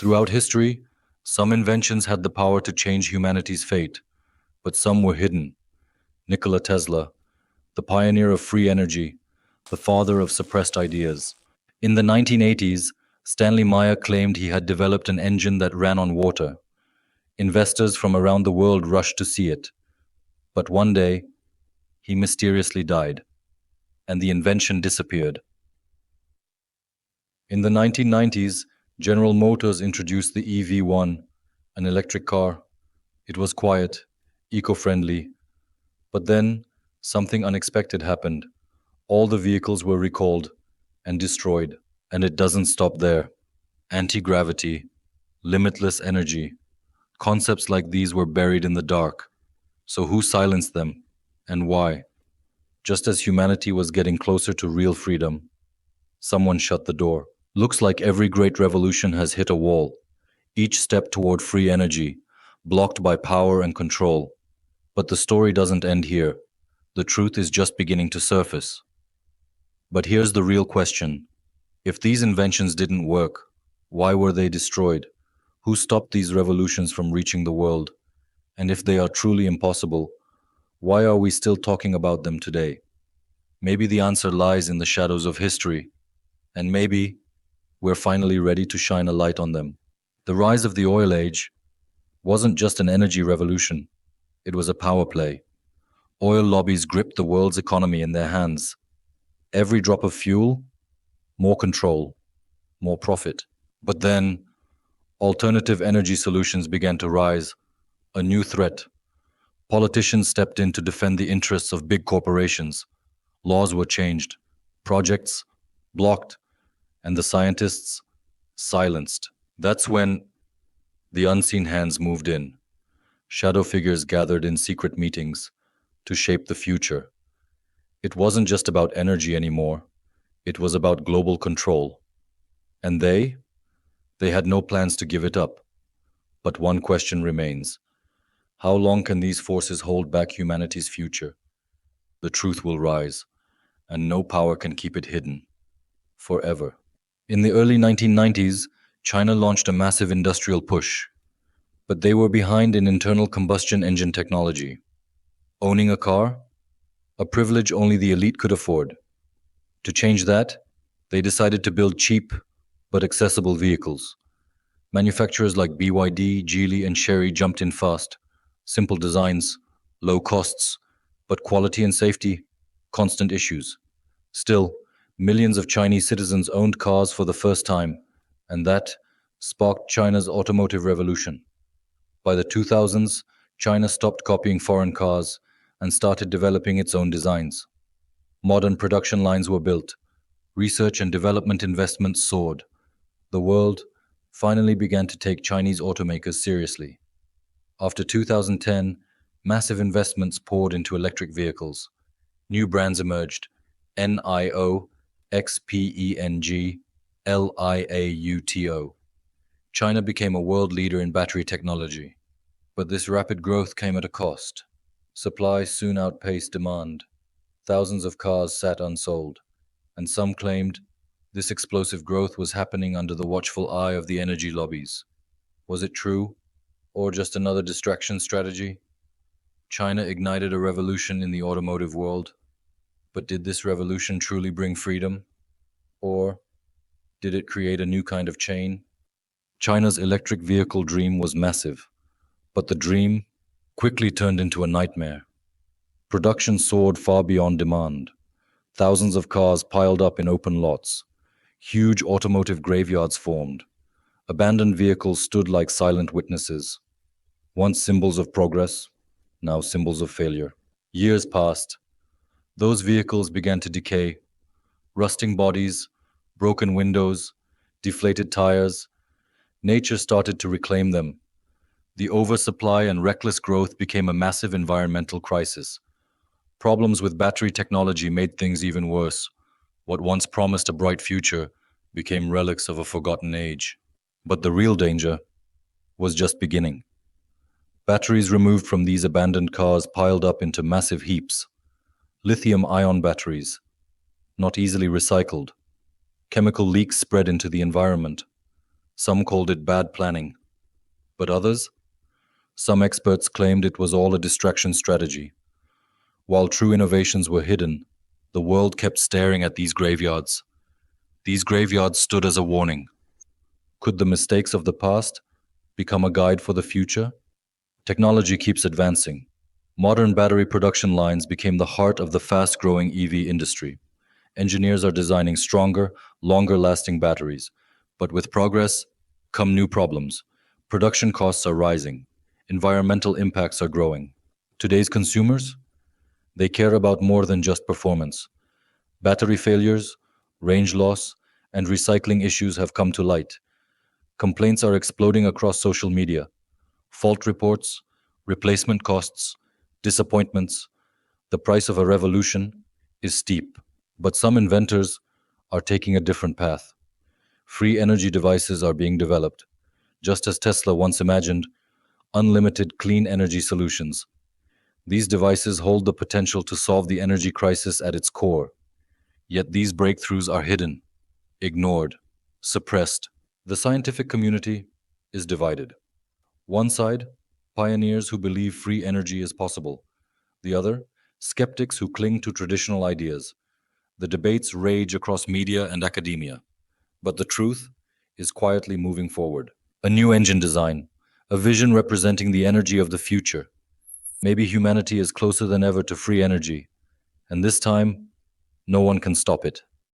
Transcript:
Throughout history, some inventions had the power to change humanity's fate, but some were hidden. Nikola Tesla, the pioneer of free energy, the father of suppressed ideas. In the 1980s, Stanley Meyer claimed he had developed an engine that ran on water. Investors from around the world rushed to see it. But one day, he mysteriously died, and the invention disappeared. In the 1990s, General Motors introduced the EV1, an electric car. It was quiet, eco-friendly. But then, something unexpected happened. All the vehicles were recalled and destroyed. And it doesn't stop there. Anti-gravity, limitless energy. Concepts like these were buried in the dark. So who silenced them, and why? Just as humanity was getting closer to real freedom, someone shut the door. Looks like every great revolution has hit a wall, each step toward free energy, blocked by power and control. But the story doesn't end here. The truth is just beginning to surface. But here's the real question. If these inventions didn't work, why were they destroyed? Who stopped these revolutions from reaching the world? And if they are truly impossible, why are we still talking about them today? Maybe the answer lies in the shadows of history, and maybe we're finally ready to shine a light on them. The rise of the oil age wasn't just an energy revolution, it was a power play. Oil lobbies gripped the world's economy in their hands. Every drop of fuel, more control, more profit. But then, alternative energy solutions began to rise, a new threat. Politicians stepped in to defend the interests of big corporations. Laws were changed, projects blocked, and the scientists silenced. That's when the unseen hands moved in. Shadow figures gathered in secret meetings to shape the future. It wasn't just about energy anymore. It was about global control. And they had no plans to give it up. But one question remains. How long can these forces hold back humanity's future? The truth will rise, and no power can keep it hidden. Forever. In the early 1990s, China launched a massive industrial push. But they were behind in internal combustion engine technology. Owning a car? A privilege only the elite could afford. To change that, they decided to build cheap but accessible vehicles. Manufacturers like BYD, Geely, and Chery jumped in fast. Simple designs, low costs, but quality and safety, constant issues. Still, millions of Chinese citizens owned cars for the first time, and that sparked China's automotive revolution. By the 2000s, China stopped copying foreign cars and started developing its own designs. Modern production lines were built. Research and development investments soared. The world finally began to take Chinese automakers seriously. After 2010, massive investments poured into electric vehicles. New brands emerged: NIO, XPENG, LIAUTO. China became a world leader in battery technology. But this rapid growth came at a cost. Supply soon outpaced demand. Thousands of cars sat unsold, and some claimed this explosive growth was happening under the watchful eye of the energy lobbies. Was it true, or just another distraction strategy? China ignited a revolution in the automotive world, but did this revolution truly bring freedom? Or did it create a new kind of chain? China's electric vehicle dream was massive, but the dream quickly turned into a nightmare. Production soared far beyond demand. Thousands of cars piled up in open lots. Huge automotive graveyards formed. Abandoned vehicles stood like silent witnesses. Once symbols of progress, now symbols of failure. Years passed. Those vehicles began to decay. Rusting bodies, broken windows, deflated tires. Nature started to reclaim them. The oversupply and reckless growth became a massive environmental crisis. Problems with battery technology made things even worse. What once promised a bright future became relics of a forgotten age. But the real danger was just beginning. Batteries removed from these abandoned cars piled up into massive heaps. Lithium-ion batteries, not easily recycled. Chemical leaks spread into the environment. Some called it bad planning, but others, some experts claimed it was all a distraction strategy. While true innovations were hidden, the world kept staring at these graveyards. These graveyards stood as a warning. Could the mistakes of the past become a guide for the future? Technology keeps advancing. Modern battery production lines became the heart of the fast growing EV industry. Engineers are designing stronger, longer lasting batteries. But with progress come new problems. Production costs are rising. Environmental impacts are growing. Today's consumers? They care about more than just performance. Battery failures, range loss, and recycling issues have come to light. Complaints are exploding across social media. Fault reports, replacement costs, disappointments. The price of a revolution is steep. But some inventors are taking a different path. Free energy devices are being developed, just as Tesla once imagined unlimited clean energy solutions. These devices hold the potential to solve the energy crisis at its core. Yet these breakthroughs are hidden, ignored, suppressed. The scientific community is divided. One side, pioneers who believe free energy is possible. The other, skeptics who cling to traditional ideas. The debates rage across media and academia. But the truth is quietly moving forward. A new engine design, a vision representing the energy of the future. Maybe humanity is closer than ever to free energy, and this time, no one can stop it.